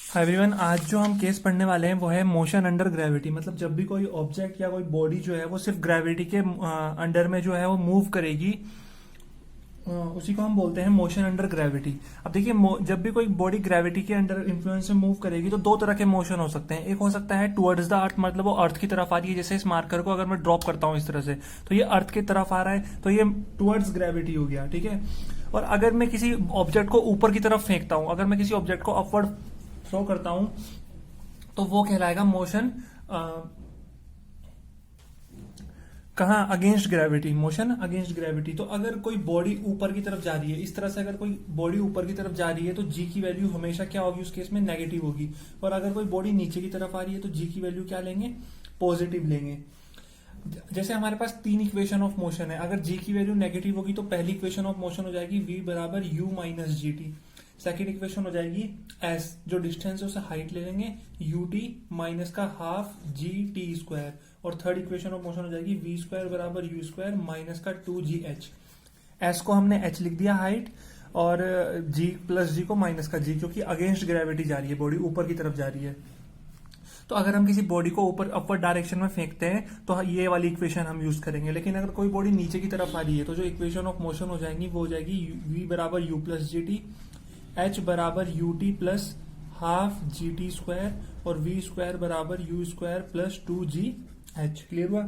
Hi everyone, आज जो हम केस पढ़ने वाले हैं वो है मोशन अंडर ग्रेविटी। मतलब जब भी कोई ऑब्जेक्ट या कोई बॉडी जो है वो सिर्फ ग्रेविटी के अंडर में जो है वो मूव करेगी, उसी को हम बोलते हैं मोशन अंडर ग्रेविटी। अब देखिए, जब भी कोई बॉडी ग्रेविटी के अंडर इन्फ्लुएंस से मूव करेगी तो दो तरह के मोशन हो सकते हैं। एक हो सकता है टुवर्ड्स द अर्थ, मतलब वो अर्थ की तरफ आ रही है। जैसे इस मार्कर को अगर मैं ड्रॉप करता हूं इस तरह से तो ये अर्थ की तरफ आ रहा है, तो ये टुवर्ड्स ग्रेविटी हो गया, ठीक है। और अगर मैं किसी ऑब्जेक्ट को ऊपर की तरफ फेंकता हूं, अगर मैं किसी ऑब्जेक्ट को अपवर्ड थ्रो करता हूं, तो वो कहलाएगा मोशन कहाँ, against gravity, motion against gravity. तो अगर कोई बॉडी ऊपर की तरफ जा रही है, इस तरह से अगर कोई बॉडी ऊपर की तरफ जा रही है तो जी की वैल्यू हमेशा क्या होगी, उस केस में नेगेटिव होगी। और अगर कोई बॉडी नीचे की तरफ आ रही है तो जी की वैल्यू क्या लेंगे, पॉजिटिव लेंगे। जैसे हमारे पास तीन इक्वेशन ऑफ मोशन है, अगर जी की वैल्यू नेगेटिव होगी तो पहली इक्वेशन ऑफ मोशन हो जाएगी v बराबर u minus G T. Second equation हो जाएगी s, जो डिस्टेंस है उसे हाइट ले लेंगे, ut माइनस का हाफ जी टी स्क्वायर। और थर्ड इक्वेशन ऑफ मोशन हो जाएगी v स्क्वायर बराबर u स्क्वायर माइनस का 2gh। s को हमने h लिख दिया हाइट, और g प्लस जी को माइनस का g, क्योंकि अगेंस्ट ग्रेविटी जा रही है, बॉडी ऊपर की तरफ जा रही है। तो अगर हम किसी बॉडी को ऊपर अपवर्ड डायरेक्शन में फेंकते हैं तो ये वाली इक्वेशन हम यूज करेंगे। लेकिन अगर कोई बॉडी नीचे की तरफ आ रही है तो जो इक्वेशन ऑफ मोशन हो जाएंगी वो हो जाएगी v बराबर u plus g t, h बराबर u t plus half g t square, और v स्क्वायर बराबर u square plus 2gh। Clear हुआ।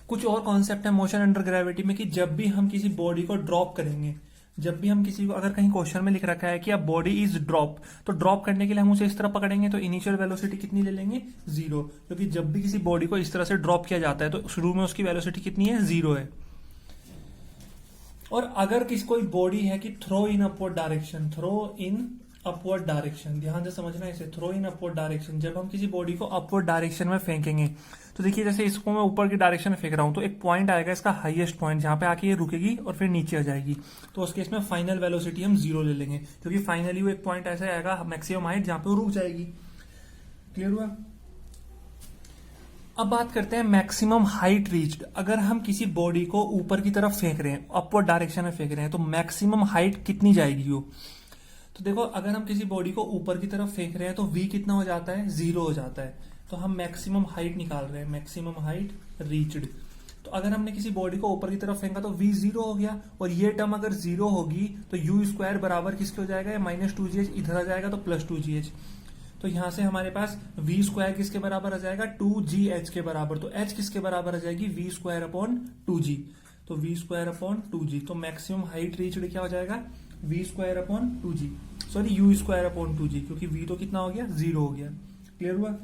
कुछ और कॉन्सेप्ट है मोशन अंडर ग्रेविटी में कि जब भी हम किसी बॉडी को ड्रॉप करेंगे, जब भी हम किसी को, अगर कहीं क्वेश्चन में लिख रखा है कि अब बॉडी इज ड्रॉप, तो ड्रॉप करने के लिए हम उसे इस तरह पकड़ेंगे तो इनिशियल वेलोसिटी कितनी ले लेंगे, जीरो। क्योंकि जब भी किसी बॉडी को इस तरह से ड्रॉप किया जाता है तो शुरू में उसकी वेलोसिटी कितनी है, जीरो है। और अगर किसी कोई बॉडी है कि throw in upward direction, throw in upward direction, ध्यान से समझना इसे, थ्रो इन अपवर्ड डायरेक्शन, जब हम किसी बॉडी को अपवर्ड डायरेक्शन में फेंकेंगे तो देखिए, जैसे इसको मैं ऊपर की डायरेक्शन में फेंक रहा हूं तो एक पॉइंट आएगा, इसका हाईएस्ट पॉइंट, जहां पे आके ये रुकेगी और फिर नीचे आ जाएगी। तो उस केस में फाइनल वेलोसिटी हम जीरो ले लेंगे, क्योंकि फाइनली वो एक पॉइंट ऐसा आएगा मैक्सिमम हाइट जहां पे वो रुक जाएगी। क्लियर हुआ। अब बात करते हैं मैक्सिमम हाइट रीच्ड। अगर हम किसी बॉडी को ऊपर की तरफ फेंक रहे हैं, अपवर्ड डायरेक्शन में फेंक रहे हैं, तो मैक्सिमम हाइट कितनी जाएगी वो। तो देखो, अगर हम किसी बॉडी को ऊपर की तरफ फेंक रहे हैं तो v कितना हो जाता है, जीरो हो जाता है। तो हम मैक्सिमम हाइट निकाल रहे हैं, मैक्सिमम हाइट रीच्ड। तो अगर हमने किसी बॉडी को ऊपर की तरफ फेंका तो v जीरो हो गया, और ये टर्म अगर जीरो होगी तो u स्क्वायर बराबर किसके हो जाएगा, माइनस 2gh, इधर आ जाएगा तो प्लस 2gh। तो यहां से हमारे पास v स्क्वायर किसके बराबर आ जाएगा, 2gh के बराबर। तो h किसके बराबर आ जाएगी, v स्क्वायर अपॉन 2g। तो v स्क्वायर अपॉन 2g, तो मैक्सिमम हाइट रीच्ड क्या हो जाएगा, v square upon 2g, sorry u square upon 2g, क्योंकि v तो कितना हो गया, जीरो हो गया। क्लियर हुआ।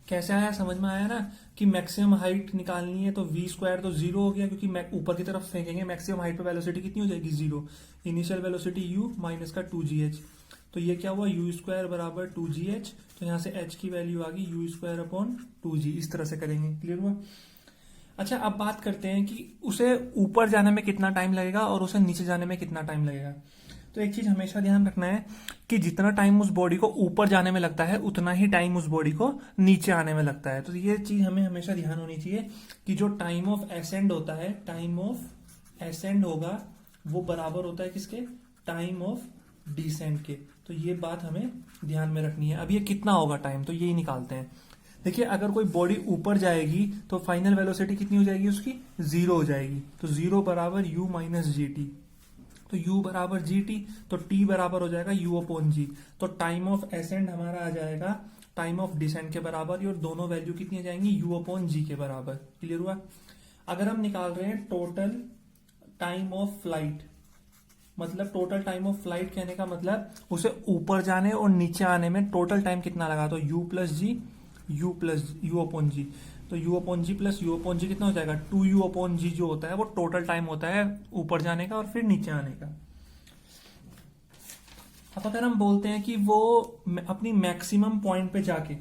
कैसे आया, समझ में आया ना, कि मैक्सिमम हाइट निकालनी है तो v स्क्वायर तो जीरो हो गया, क्योंकि ऊपर की तरफ फेंकेंगे, मैक्सिमम हाइट पे वेलोसिटी कितनी हो जाएगी, zero. Initial velocity u minus का 2gh, तो ये क्या हुआ, u स्क्वायर बराबर 2gh। तो यहां से h की वैल्यू आ गई u स्क्वायर अपॉन 2g। इस तरह से करेंगे। क्लियर हुआ। अच्छा, अब बात करते हैं कि उसे ऊपर जाने में कितना टाइम लगेगा और उसे नीचे जाने में कितना टाइम लगेगा। तो एक चीज हमेशा ध्यान रखना है कि जितना टाइम उस बॉडी को ऊपर जाने में लगता है उतना ही टाइम उस बॉडी को नीचे आने में लगता है। तो ये चीज हमें हमेशा ध्यान होनी चाहिए कि जो टाइम ऑफ एसेंड होता है, टाइम ऑफ एसेंड होगा वो बराबर होता है किसके, टाइम ऑफ डिसेंड के। तो ये बात हमें ध्यान में रखनी है। अब ये कितना होगा टाइम, तो यही निकालते हैं। देखिए, अगर कोई बॉडी ऊपर जाएगी तो फाइनल वेलोसिटी कितनी हो जाएगी उसकी, जीरो हो जाएगी। तो जीरो बराबर u माइनस जी टी, तो u बराबर जी टी, तो t बराबर हो जाएगा u अपॉन जी। तो टाइम ऑफ एसेंड हमारा आ जाएगा टाइम ऑफ डिसेंड के बराबर, और दोनों वैल्यू कितनी आ जाएंगी, u अपॉन जी के बराबर। क्लियर हुआ। अगर हम निकाल रहे हैं टोटल टाइम ऑफ फ्लाइट, मतलब टोटल टाइम ऑफ फ्लाइट कहने का मतलब उसे ऊपर जाने और नीचे आने में टोटल टाइम कितना लगा, तो u प्लस जी, u अपॉन जी। तो u upon g plus u upon g कितना हो जाएगा, 2u अपॉन जी, जो होता है वो टोटल टाइम होता है ऊपर जाने का और फिर नीचे आने का। अब अगर हम बोलते हैं कि वो अपनी मैक्सिमम पॉइंट पे जाके,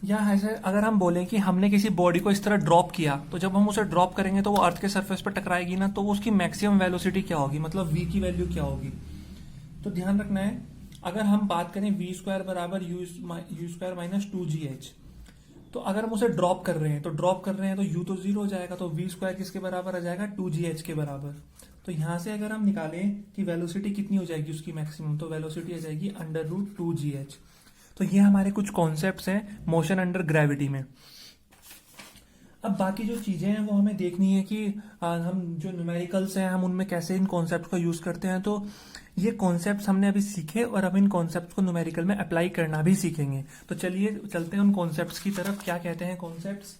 या ऐसे अगर हम बोलें कि हमने किसी बॉडी को इस तरह ड्रॉप किया, तो जब हम उसे ड्रॉप करेंगे तो वो अर्थ के सरफेस पर टकराएगी ना, तो उसकी मैक्सिमम वेलोसिटी क्या होगी, मतलब v की वैल्यू क्या होगी। तो ध्यान रखना है, अगर हम बात करें v स्क्वायर बराबर यू स्क्वायर माइनस 2gh, तो अगर हम उसे ड्रॉप कर रहे हैं तो u तो जीरो हो जाएगा, तो v स्क्वायर किसके बराबर आ जाएगा, 2gh के बराबर। तो यहां से अगर हम निकालें कि वेलोसिटी कितनी हो जाएगी उसकी मैक्सिमम, तो वेलोसिटी आ जाएगी √2gh। तो ये हमारे कुछ कॉन्सेप्ट्स हैं मोशन अंडर ग्रेविटी में। अब बाकी जो चीजें हैं वो हमें देखनी है कि हम जो न्यूमेरिकल्स हैं हम उनमें कैसे इन कॉन्सेप्ट का यूज करते हैं। तो ये कॉन्सेप्ट्स हमने अभी सीखे और अब इन कॉन्सेप्ट्स को न्यूमेरिकल में अप्लाई करना भी सीखेंगे। तो चलिए चलते हैं उन कॉन्सेप्ट्स की तरफ। क्या कहते हैं कॉन्सेप्ट्स?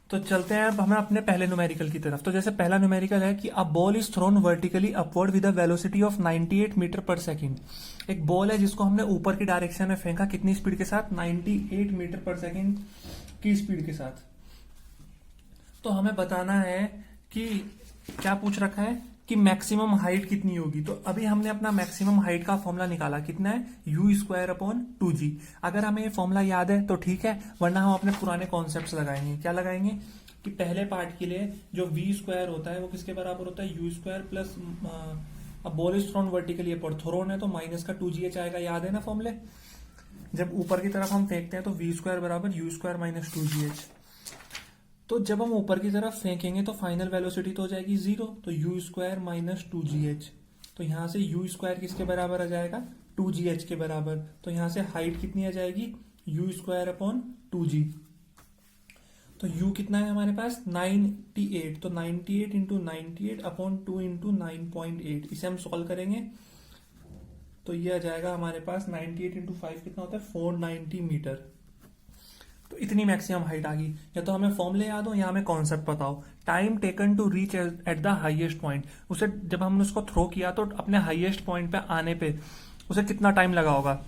तो चलते हैं अब हम अपने पहले न्यूमेरिकल की तरफ। तो जैसे पहला न्यूमेरिकल है कि a ball is thrown vertically upward with a velocity of 98 metre पर सेकंड। एक बॉल है जिसको हमने ऊपर की डायरेक्शन में फेंका, कितनी स्पीड के साथ? 98 मीटर पर सेकंड की स्पीड के साथ। तो हमें बताना है कि क्या पूछ रखा है कि मैक्सिमम हाइट कितनी होगी। तो अभी हमने अपना मैक्सिमम हाइट का फॉर्मूला निकाला, कितना है? u²/2g। अगर हमें ये फॉर्मूला याद है तो ठीक है, वरना हम अपने पुराने कॉन्सेप्ट्स लगाएंगे। क्या लगाएंगे कि पहले पार्ट के लिए जो v² होता है वो किसके बराबर होता है? u² प्लस अब ball is thrown vertically upward, thrown है तो माइनस का 2gh आएगा, याद है ना फॉर्मूले? जब ऊपर की तरफ हम फेंकते हैं तो v² बराबर u² - 2gh। तो जब हम ऊपर की तरफ फेंकेंगे तो फाइनल वेलोसिटी तो हो जाएगी 0, तो u² - 2gh। तो यहां से u² किसके बराबर आ जाएगा? 2gh के बराबर। तो यहां से हाइट कितनी आ जाएगी? u²/2g। तो u कितना है हमारे पास? 98। तो 98 × 98/2 × 9.8। इसे हम सॉल्व करेंगे तो ये आ जाएगा हमारे पास 98 × 5 कितना होता है? 490 मीटर। तो इतनी मैक्सिमम हाइट आ गई। या तो हमें फॉर्मूले याद हो या हमें कॉन्सेप्ट पता हो। Time taken to reach at the highest point, उसे जब हमने उसको थ्रो किया तो अपने हाईएस्ट पॉइंट पे आने पे उसे कितना टाइम लगा होगा।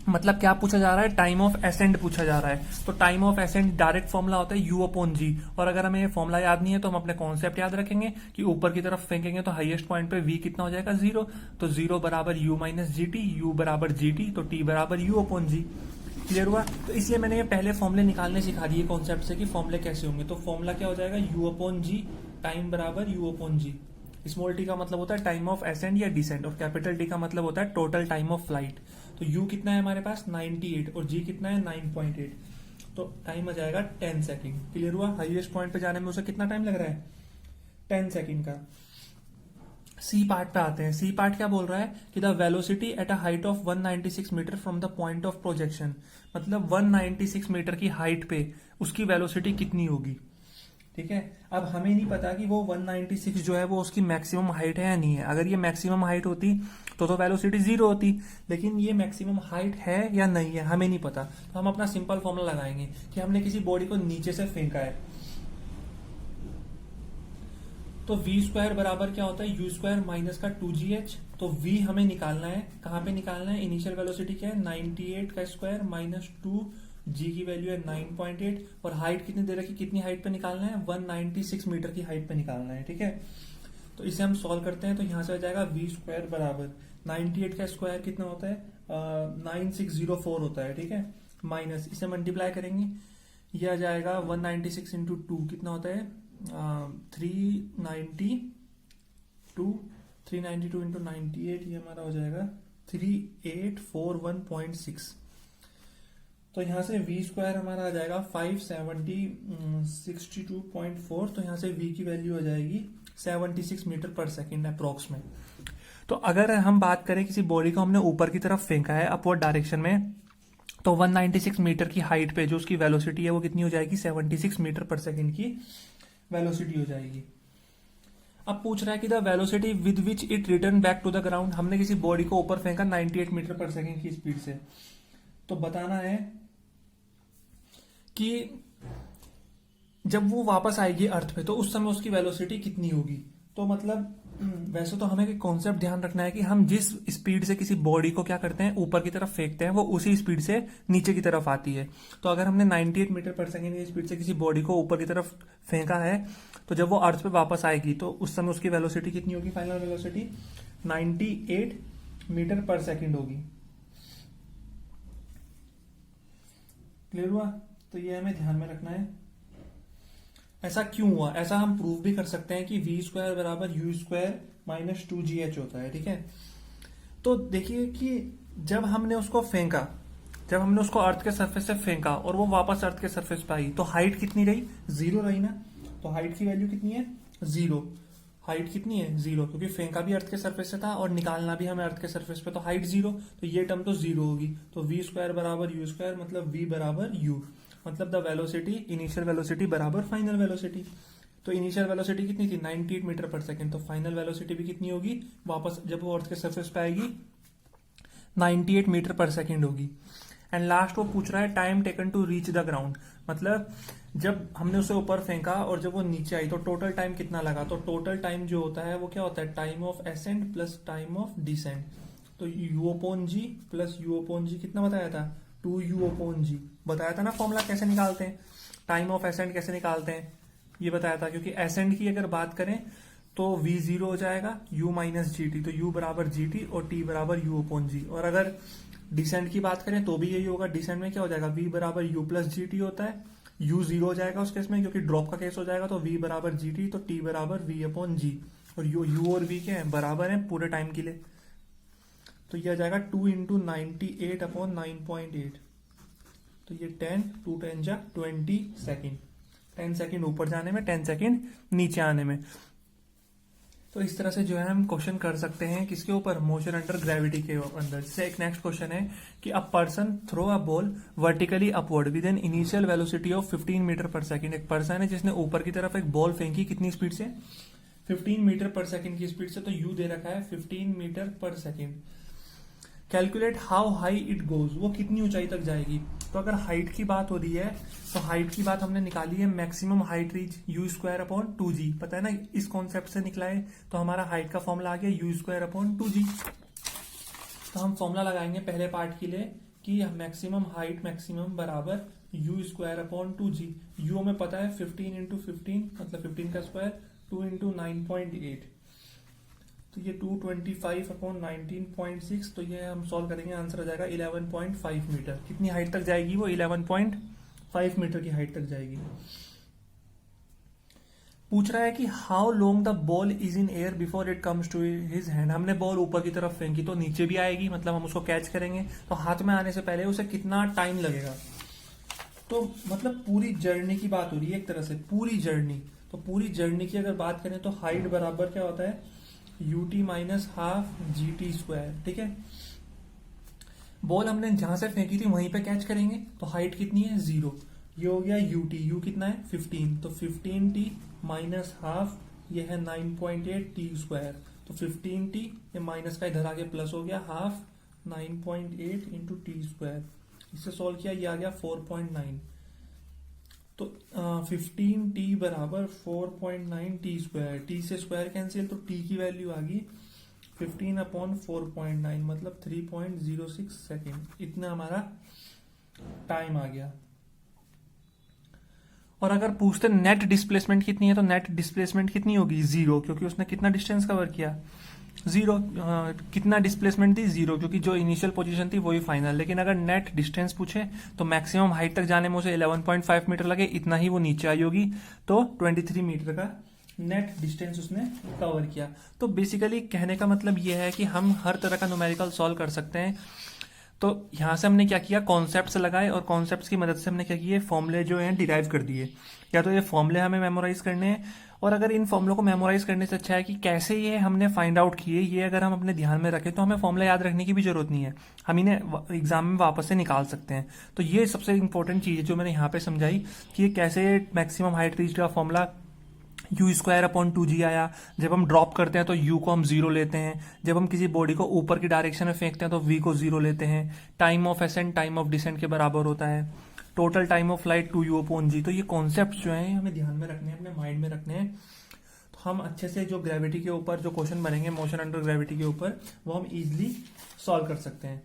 मतलब क्या पूछा जा रहा है? टाइम ऑफ एसेंड पूछा जा रहा है। तो time of ascend direct formula होता है u/g। और अगर हमें ये फॉर्मूला याद नहीं है तो हम अपने कॉन्सेप्ट याद रखेंगे कि ऊपर की तरफ फेंकेंगे तो हाईएस्ट पॉइंट पे v कितना हो जाएगा? 0। तो 0 बराबर u - gt, u बराबर gt, तो t बराबर u/g। क्लियर हुआ? तो इसलिए मैंने ये पहले फॉर्मूले निकालने सिखा दिए कॉन्सेप्ट से कि फॉर्मूले कैसे होंगे। तो फॉर्मूला क्या हो जाएगा? u/g, टाइम बराबर u/g। स्मॉल टी का मतलब होता है टाइम ऑफ एसेंड या डिसेंड, और कैपिटल टी का मतलब होता है टोटल टाइम ऑफ फ्लाइट। तो u कितना है हमारे पास? 98 और g कितना है? 9.8। तो टाइम आ जाएगा 10 सेकेंड। क्लियर हुआ? हाईएस्ट पॉइंट पे जाने में उसे कितना टाइम लग रहा है? 10 सेकेंड का। सी पार्ट पे आते हैं। सी पार्ट क्या बोल रहा है कि the velocity at a height of 196 metre from the point of projection. मतलब 196 मीटर की हाइट पे उसकी वेलोसिटी कितनी होगी। ठीक है, अब हमें नहीं पता कि वो 196 जो है वो उसकी मैक्सिमम हाइट है या नहीं है। अगर ये मैक्सिमम हाइट होती तो वेलोसिटी 0 होती, लेकिन ये मैक्सिमम हाइट है या नहीं है हमें नहीं पता। तो हम अपना सिंपल फॉर्मूला लगाएंगे कि हमने किसी बॉडी को नीचे से फेंका है, तो v² बराबर क्या होता है? u² - का 2gh। तो v हमें निकालना है, कहां पे निकालना है? इनिशियल वेलोसिटी क्या है? 98 का स्क्वायर माइनस 2, g की वैल्यू है 9.8, और हाइट कितनी दे रखी? कितनी हाइट पे निकालना है? 196 मीटर की हाइट पे निकालना है। ठीक है, तो इसे हम सॉल्व करते हैं। तो यहां से हो जाएगा v² बराबर 98 का स्क्वायर कितना होता है? 9604 होता है। ठीक है, माइनस इसे मल्टीप्लाई करेंगे, यह आ जाएगा 196 × 2 कितना होता है? 392 × 98, ये हमारा हो जाएगा 3841.6। तो यहां से v² हमारा आ जाएगा 57062.4। तो यहां से v की वैल्यू हो जाएगी 76 मीटर पर सेकेंड अप्रोक्स में। तो अगर हम बात करें किसी बॉडी को हमने ऊपर की तरफ फेंका है अपवर्ड डायरेक्शन में, तो 196 मीटर की हाइट पे जो उसकी वेलोसिटी है वो कितनी हो जाएगी? 76 मीटर पर सेकेंड की वेलोसिटी हो जाएगी। अब पूछ रहा है कि the velocity with which it return back to the ground. हमने किसी बॉडी को ऊपर फेंका 98 मीटर पर सेकेंड की स्पीड से, तो बताना है कि जब वो वापस आएगी अर्थ पे तो उस समय उसकी वेलोसिटी कितनी होगी। तो मतलब वैसे तो हमें कॉन्सेप्ट ध्यान रखना है कि हम जिस स्पीड से किसी बॉडी को क्या करते हैं ऊपर की तरफ फेंकते हैं वो उसी स्पीड से नीचे की तरफ आती है। तो अगर हमने 98 मीटर पर सेकेंड की स्पीड से किसी बॉडी को ऊपर की तरफ फेंका है तो जब वो अर्थ पे वापस आएगी तो उस समय उसकी वेलोसिटी कितनी होगी? फाइनल वेलोसिटी 98 मीटर पर सेकेंड होगी। क्लियर हुआ? तो ये हमें ध्यान में रखना है। ऐसा क्यों हुआ? ऐसा हम प्रूव भी कर सकते हैं कि v² बराबर u² - 2gh होता है। ठीक है, तो देखिए कि जब हमने उसको फेंका, जब हमने उसको अर्थ के सरफेस से फेंका और वो वापस अर्थ के सरफेस पे आई तो हाइट कितनी रही? 0 रही ना। तो हाइट की वैल्यू कितनी है? 0। हाइट कितनी है 0, क्योंकि फेंका भी अर्थ के सरफेस से था और निकालना भी हमें अर्थ के सरफेस पे, तो हाइट 0, तो ये टर्म तो 0 होगी। तो v स्क्वायर बराबर u स्क्वायर, मतलब v बराबर u, मतलब द वेलोसिटी, इनिशियल वेलोसिटी बराबर फाइनल वेलोसिटी। तो इनिशियल वेलोसिटी कितनी थी 98 मीटर पर सेकेंड, तो फाइनल वेलोसिटी भी कितनी होगी वापस जब वो अर्थ के सरफेस पे आएगी 98 मीटर पर सेकेंड होगी। एंड लास्ट वो पूछ रहा है time taken to reach the ground, मतलब जब हमने उसे ऊपर फेंका और जब वो नीचे आई तो टोटल टाइम कितना लगा। तो टोटल टाइम जो होता है वो क्या होता है, time of ascent plus time of descent. तो u upon g plus u upon g कितना बताया था 2u अपॉन जी, बताया था ना फॉर्मूला कैसे निकालते हैं, टाइम ऑफ एसेंट कैसे निकालते हैं ये बताया था। क्योंकि एसेंट की अगर बात करें तो v0 हो जाएगा u माइनस जी टी, तो u बराबर gt और t बराबर u अपॉन जी। और अगर डिसेंट की बात करें तो भी यही होगा, डिसेंट में क्या हो जाएगा v बराबर u प्लस जी टी होता है, u 0 हो जाएगा उस केस में क्योंकि ड्रॉप का केस हो जाएगा, तो v बराबर जी टी, तो t बराबर v अपॉन जी। और u और v के हैं बराबर हैं पूरे टाइम के लिए, तो ये आ जाएगा 2 इंटू 98 अपॉन 9.8, तो ये 10 2 10 जा 20 सेकेंड, 10 सेकेंड ऊपर जाने में 10 सेकेंड नीचे आने में। तो इस तरह से जो है हम क्वेश्चन कर सकते हैं किसके ऊपर, मोशन अंडर ग्रेविटी के अंदर। जैसे एक नेक्स्ट क्वेश्चन है कि a person throw a ball vertically upward with an initial velocity of 15 metre पर सेकेंड। एक पर्सन है जिसने ऊपर की तरफ एक बॉल फेंकी, कितनी स्पीड से 15 मीटर पर सेकेंड की स्पीड से, तो u दे रखा है 15 मीटर पर second. Calculate how high it goes, वो कितनी ऊंचाई तक जाएगी। तो अगर हाइट की बात हो रही है तो हाइट की बात हमने निकाली है maximum height reach u square upon 2g, पता है ना इस कॉन्सेप्ट से निकला है। तो हमारा हाइट का फॉर्मूला आ गया u स्क्वायर अपॉन 2g। तो हम फॉर्मूला लगाएंगे पहले पार्ट के लिए कि मैक्सिमम हाइट मैक्सिमम बराबर u square upon 2g। u हमें पता है 15 इंटू 15 मतलब 15 का स्क्वायर 2 इंटू 9.8, तो ये 225 अपॉन 19.6, तो ये हम सॉल्व करेंगे आंसर आ जाएगा 11.5 मीटर। कितनी हाइट तक जाएगी वो 11.5 मीटर की हाइट तक जाएगी। पूछ रहा है कि how long the ball is in air before it comes to his hand. हमने बॉल ऊपर की तरफ फेंकी तो नीचे भी आएगी, मतलब हम उसको कैच करेंगे, तो हाथ में आने से पहले उसे कितना टाइम लगेगा। तो मतलब पूरी जर्नी की बात हो रही है एक तरह से, पूरी जर्नी। तो पूरी जर्नी की अगर बात करें तो हाइट बराबर क्या होता है ut minus half g t square, ठीक है। बॉल हमने जहां से फेंकी थी वहीं पे कैच करेंगे, तो हाइट कितनी है 0, ये हो गया ut, u कितना है 15, तो 15t माइनस हाफ ये है 9.8 टी स्क्वायर, तो 15t ये माइनस का इधर आगे प्लस हो गया हाफ 9.8 इंटू टी स्क्वायर। इससे सॉल्व किया ये आ गया 4.9, तो 15t बराबर 4.9 टी स्क्वायर, टी से स्क्वायर कैंसिल, तो t की वैल्यू आ गई 15 अपॉन 4.9 मतलब 3.06 सेकेंड, इतना हमारा टाइम आ गया। और अगर पूछते नेट डिस्प्लेसमेंट कितनी है, तो नेट डिस्प्लेसमेंट कितनी होगी 0, क्योंकि उसने कितना डिस्टेंस कवर किया 0। कितना डिस्प्लेसमेंट थी 0, क्योंकि जो इनिशियल पोजीशन थी वही फाइनल। लेकिन अगर नेट डिस्टेंस पूछे तो मैक्सिमम हाइट तक जाने में उसे 11.5 मीटर लगे, इतना ही वो नीचे आई होगी, तो 23 मीटर का नेट डिस्टेंस उसने कवर किया। तो बेसिकली कहने का मतलब यह है कि हम हर तरह का न्यूमेरिकल सॉल्व कर सकते हैं। तो यहां से हमने क्या किया, कॉन्सेप्ट्स लगाए और कॉन्सेप्ट्स की मदद से हमने क्या किए, फॉर्मूले जो हैं डिराइव कर दिए। या तो ये फॉर्मूले हमें मेमोराइज करने हैं, और अगर इन फॉर्मूलों को मेमोराइज करने से अच्छा है कि कैसे ये हमने फाइंड आउट किए, ये अगर हम अपने ध्यान में रखें तो हमें फॉर्मूला याद रखने की भी जरूरत नहीं है, हम इन्हें एग्जाम में वापस से निकाल सकते हैं। तो ये सबसे इंपॉर्टेंट चीज है जो मैंने यहाँ पे समझाई कि ये कैसे मैक्सिमम हाइट रीच का formula u square upon 2g आया। जब हम ड्रॉप करते हैं तो u को हम 0 लेते हैं, जब हम किसी बॉडी को ऊपर की डायरेक्शन में फेंकते हैं तो v को 0 लेते हैं। Time of ascent time of descent के बराबर होता है। Total time of flight 2u upon g। तो ये कॉन्सेप्ट जो है हमें ध्यान में रखने हैं, अपने माइंड में रखने हैं, तो हम अच्छे से जो ग्रेविटी के ऊपर जो क्वेश्चन बनेंगे मोशन अंडर ग्रेविटी के ऊपर, वो हम इजिली सॉल्व कर सकते हैं।